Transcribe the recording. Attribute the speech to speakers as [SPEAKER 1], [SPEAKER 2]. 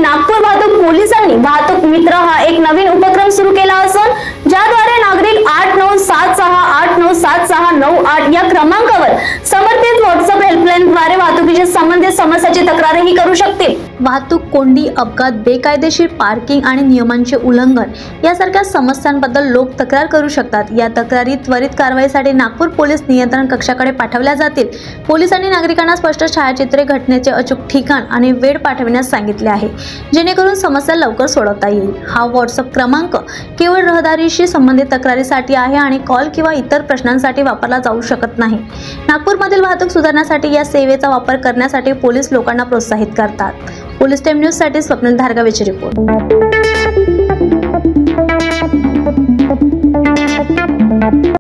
[SPEAKER 1] नागपूर वाहतूक पोलिसांनी वाहतूक मित्र हा एक नवीन उपक्रम सुरू केला असून ज्याद्वारे नागरिक 8976897698 या क्रमांकावर समर्पित व्हॉट्सअप हेल्पलाईनद्वारे वाहतुकीच्या संबंधित समस्याची तक्रारही करू शकतील। वाहतूक कोंडी, अपघात, बेकायदेशीर पार्किंग आणि नियमांचे उल्लंघन यासारख्या समस्यांबद्दल लोक तक्रार करू शकतात। या तक्रारी त्वरित कारवाईसाठी नागपूर पोलीस नियंत्रण कक्षाकडे पाठवल्या जातील। पोलिसांनी नागरिकांना स्पष्ट छायाचित्रे, घटनेचे अचूक ठिकाण आणि वेळ पाठविण्यास सांगितले आहे, जेणेकरून समस्या लवकर सोडवता येईल। हा व्हॉट्सअप क्रमांक केवळ रहदारीशी संबंधित तक्रारीसाठी आहे आणि कॉल किंवा इतर प्रश्नांसाठी वापरला जाऊ शकत नाही। नागपूरमधील वाहतूक सुधारण्यासाठी या सेवेचा वापर करण्यासाठी पोलीस लोकांना प्रोत्साहित करतात। पोलीस टाइम न्यूज साठी स्वप्नील धारगावेची रिपोर्ट।